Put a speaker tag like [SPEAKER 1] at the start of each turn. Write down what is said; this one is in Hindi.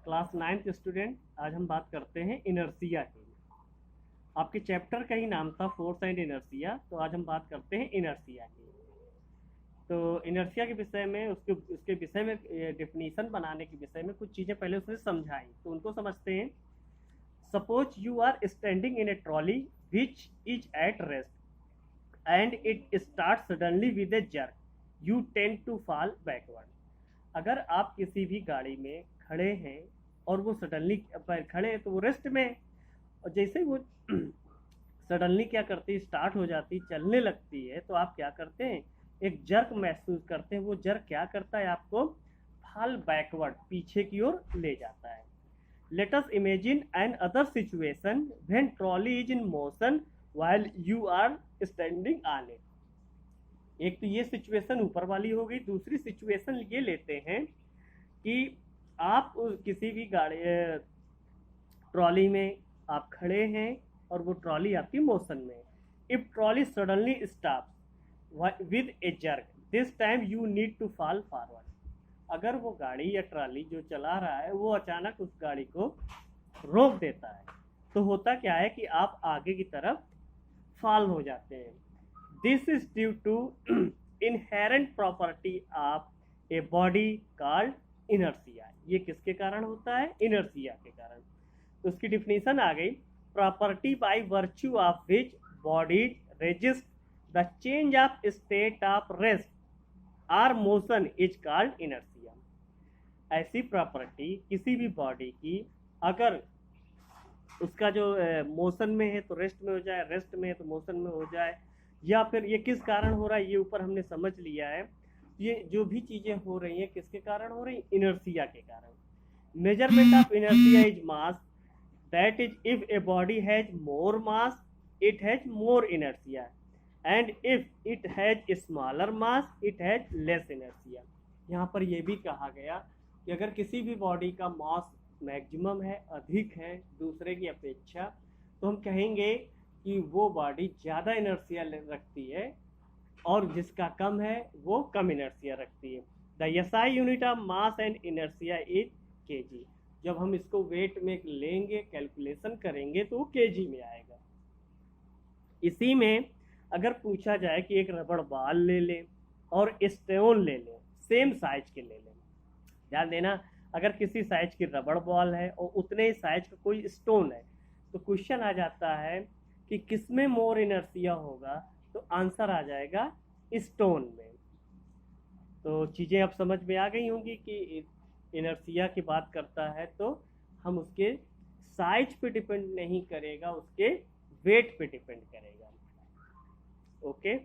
[SPEAKER 1] क्लास 9th स्टूडेंट, आज हम बात करते हैं इनर्सिया की। आपके चैप्टर का ही नाम था फोर्स एंड इनर्सिया, तो आज हम बात करते हैं इनर्सिया की। तो इनर्सिया के विषय में उसके विषय में डेफिनेशन बनाने के विषय में कुछ चीज़ें पहले उसने समझाई, तो उनको समझते हैं। Suppose you are standing in a trolley which is at rest and it start suddenly with a jerk, you tend to fall backward. अगर आप किसी भी गाड़ी में खड़े हैं और वो सडनली खड़े हैं तो वो रेस्ट में है, और जैसे ही वो सडनली क्या करती है, स्टार्ट हो जाती, चलने लगती है, तो आप क्या करते हैं, एक जर्क महसूस करते हैं। वो जर्क क्या करता है, आपको फॉल बैकवर्ड, पीछे की ओर ले जाता है। Let us imagine another situation when trolley is in motion while you are standing on it. एक तो ये सिचुएशन ऊपर वाली हो गई। दूसरी सिचुएशन ये लेते हैं कि आप किसी भी गाड़ी ट्रॉली में आप खड़े हैं और वो ट्रॉली आपकी मोशन में है। If trolley suddenly stop with a jerk, this time you need to fall forward. अगर वो गाड़ी या ट्रॉली जो चला रहा है वो अचानक उस गाड़ी को रोक देता है, तो होता क्या है कि आप आगे की तरफ फॉल हो जाते हैं। This is due to inherent property of a body called inertia. ये किसके कारण होता है, इनर्सिया के कारण। तो उसकी डिफिनीशन आ गई, property by virtue of which bodies resist the change of state of rest R motion is called inertia. ऐसी प्रॉपर्टी किसी भी बॉडी की, अगर उसका जो मोशन में है तो रेस्ट में हो जाए, रेस्ट में है तो मोशन में हो जाए, या फिर ये किस कारण हो रहा है ये ऊपर हमने समझ लिया है। ये जो भी चीज़ें हो रही हैं किसके कारण हो रही, इनर्सिया के कारण। Measurement of inertia is mass, that is if a body has more mass it has more inertia, and if it has smaller mass it has less inertia. यहाँ पर यह भी कहा गया कि अगर किसी भी बॉडी का मास मैक्सिमम है, अधिक है दूसरे की अपेक्षा, तो हम कहेंगे कि वो बॉडी ज़्यादा इनर्सिया रखती है, और जिसका कम है वो कम इनर्सिया रखती है। The SI unit of mass and inertia is KG. जब हम इसको वेट में लेंगे, कैलकुलेशन करेंगे, तो वो केजी में आएगा। इसी में अगर पूछा जाए कि एक रबड़ बॉल ले लें और स्टोन ले लें, सेम साइज के ले लें, ध्यान देना, अगर किसी साइज की रबड़ बॉल है और उतने ही साइज का कोई स्टोन है, तो क्वेश्चन आ जाता है कि किसमें मोर इनर्सिया होगा, तो आंसर आ जाएगा स्टोन में। तो चीज़ें अब समझ में आ गई होंगी कि इनर्सिया की बात करता है तो हम उसके साइज पे डिपेंड नहीं करेगा, उसके वेट पे डिपेंड करेगा। ओके।